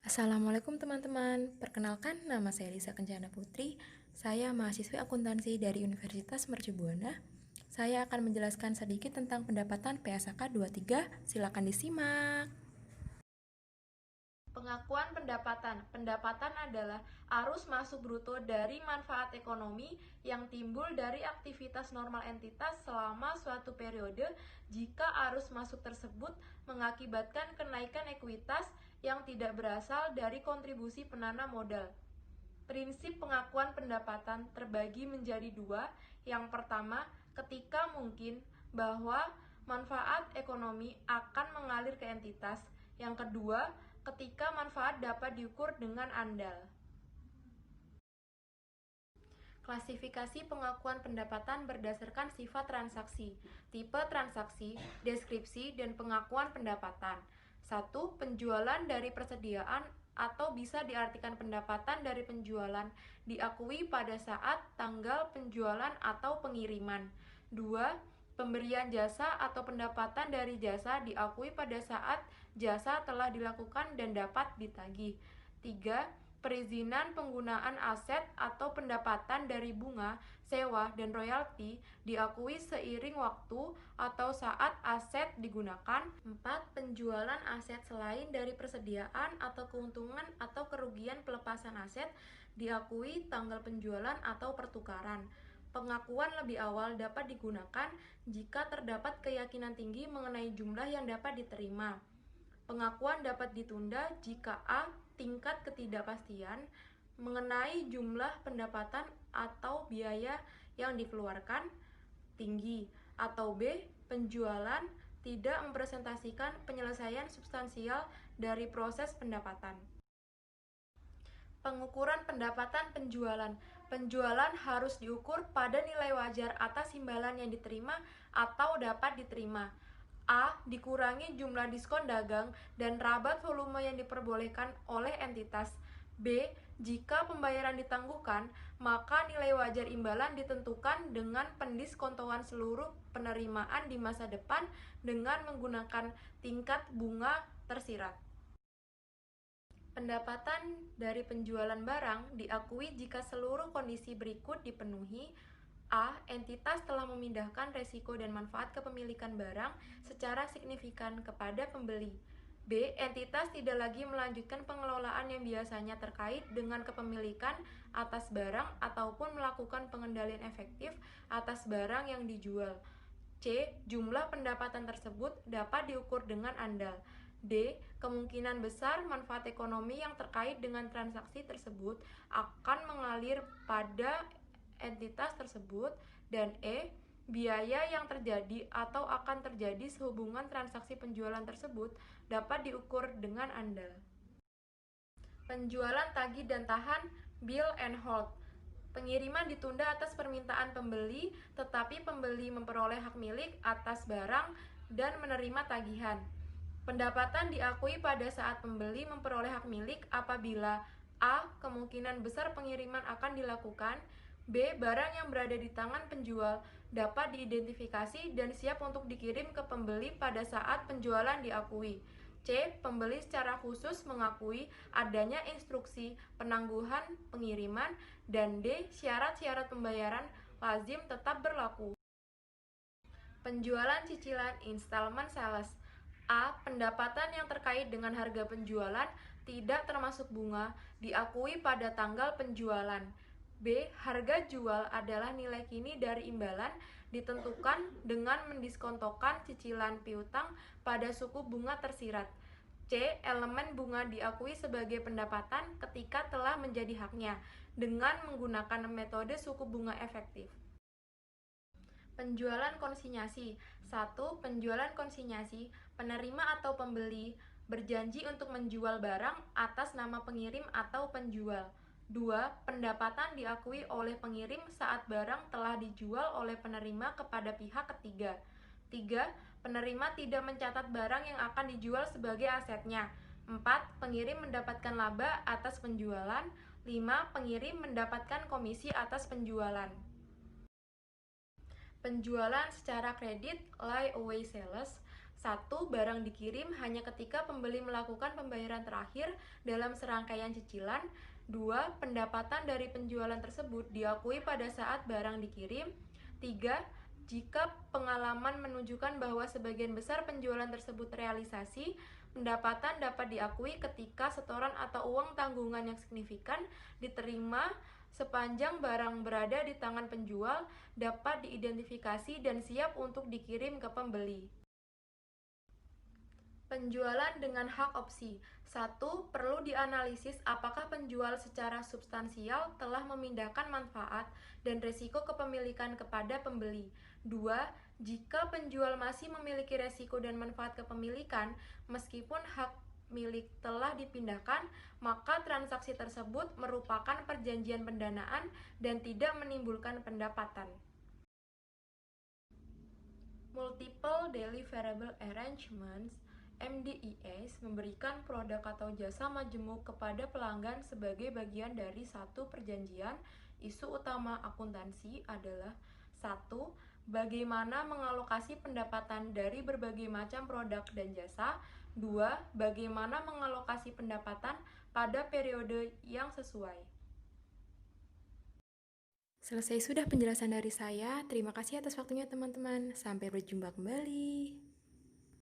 Assalamualaikum teman-teman, perkenalkan nama saya Lisa Kencana Putri. Saya mahasiswi akuntansi dari Universitas Mercubuana. Saya akan menjelaskan sedikit tentang pendapatan PSAK 23, silakan disimak. Pengakuan pendapatan. Pendapatan adalah arus masuk bruto dari manfaat ekonomi yang timbul dari aktivitas normal entitas selama suatu periode jika arus masuk tersebut mengakibatkan kenaikan ekuitas yang tidak berasal dari kontribusi penanam modal. Prinsip pengakuan pendapatan terbagi menjadi dua. Yang pertama, ketika mungkin bahwa manfaat ekonomi akan mengalir ke entitas. Yang kedua, ketika manfaat dapat diukur dengan andal. Klasifikasi pengakuan pendapatan berdasarkan sifat transaksi, tipe transaksi, deskripsi, dan pengakuan pendapatan. 1. Penjualan dari persediaan atau bisa diartikan pendapatan dari penjualan diakui pada saat tanggal penjualan atau pengiriman. 2. Pemberian jasa atau pendapatan dari jasa diakui pada saat jasa telah dilakukan dan dapat ditagih. 3. Perizinan penggunaan aset atau pendapatan dari bunga, sewa, dan royalti diakui seiring waktu atau saat aset digunakan. 4. Penjualan aset selain dari persediaan atau keuntungan atau kerugian pelepasan aset diakui tanggal penjualan atau pertukaran. Pengakuan lebih awal dapat digunakan jika terdapat keyakinan tinggi mengenai jumlah yang dapat diterima. Pengakuan dapat ditunda jika A. Tingkat ketidakpastian mengenai jumlah pendapatan atau biaya yang dikeluarkan tinggi, atau B. Penjualan tidak mempresentasikan penyelesaian substansial dari proses pendapatan. Pengukuran pendapatan penjualan. Penjualan harus diukur pada nilai wajar atas imbalan yang diterima atau dapat diterima. A. Dikurangi jumlah diskon dagang dan rabat volume yang diperbolehkan oleh entitas. B. Jika pembayaran ditangguhkan, maka nilai wajar imbalan ditentukan dengan pendiskontoan seluruh penerimaan di masa depan dengan menggunakan tingkat bunga tersirat. Pendapatan dari penjualan barang diakui jika seluruh kondisi berikut dipenuhi. A. Entitas telah memindahkan resiko dan manfaat kepemilikan barang secara signifikan kepada pembeli. B. Entitas tidak lagi melanjutkan pengelolaan yang biasanya terkait dengan kepemilikan atas barang ataupun melakukan pengendalian efektif atas barang yang dijual. C. Jumlah pendapatan tersebut dapat diukur dengan andal. D. Kemungkinan besar manfaat ekonomi yang terkait dengan transaksi tersebut akan mengalir pada entitas tersebut. Dan E. Biaya yang terjadi atau akan terjadi sehubungan transaksi penjualan tersebut dapat diukur dengan andal. Penjualan tagih dan tahan, bill and hold. Pengiriman ditunda atas permintaan pembeli, tetapi pembeli memperoleh hak milik atas barang dan menerima tagihan. Pendapatan diakui pada saat pembeli memperoleh hak milik apabila A. Kemungkinan besar pengiriman akan dilakukan. B. Barang yang berada di tangan penjual dapat diidentifikasi dan siap untuk dikirim ke pembeli pada saat penjualan diakui. C. Pembeli secara khusus mengakui adanya instruksi penangguhan pengiriman. Dan D. Syarat-syarat pembayaran lazim tetap berlaku. Penjualan cicilan installment sales. A. Pendapatan yang terkait dengan harga penjualan tidak termasuk bunga diakui pada tanggal penjualan. B. Harga jual adalah nilai kini dari imbalan ditentukan dengan mendiskontokan cicilan piutang pada suku bunga tersirat. C. Elemen bunga diakui sebagai pendapatan ketika telah menjadi haknya dengan menggunakan metode suku bunga efektif. Penjualan konsinyasi. 1. Penjualan konsinyasi. Penerima atau pembeli berjanji untuk menjual barang atas nama pengirim atau penjual. 2. Pendapatan diakui oleh pengirim saat barang telah dijual oleh penerima kepada pihak ketiga. 3. Penerima tidak mencatat barang yang akan dijual sebagai asetnya. 4. Pengirim mendapatkan laba atas penjualan. 5. Pengirim mendapatkan komisi atas penjualan. Penjualan secara kredit, layaway sales. 1. Barang dikirim hanya ketika pembeli melakukan pembayaran terakhir dalam serangkaian cicilan. 2. Pendapatan dari penjualan tersebut diakui pada saat barang dikirim. 3. Jika pengalaman menunjukkan bahwa sebagian besar penjualan tersebut realisasi, pendapatan dapat diakui ketika setoran atau uang tanggungan yang signifikan diterima sepanjang barang berada di tangan penjual, dapat diidentifikasi dan siap untuk dikirim ke pembeli. Penjualan dengan hak opsi. 1. Perlu dianalisis apakah penjual secara substansial telah memindahkan manfaat dan risiko kepemilikan kepada pembeli. 2. Jika penjual masih memiliki risiko dan manfaat kepemilikan, meskipun hak milik telah dipindahkan, maka transaksi tersebut merupakan perjanjian pendanaan dan tidak menimbulkan pendapatan. Multiple Deliverable Arrangements (MDEAs) memberikan produk atau jasa majemuk kepada pelanggan sebagai bagian dari satu perjanjian. Isu utama akuntansi adalah 1. Bagaimana mengalokasi pendapatan dari berbagai macam produk dan jasa. 2. Bagaimana mengalokasi pendapatan pada periode yang sesuai. Selesai sudah penjelasan dari saya. Terima kasih atas waktunya teman-teman. Sampai berjumpa kembali.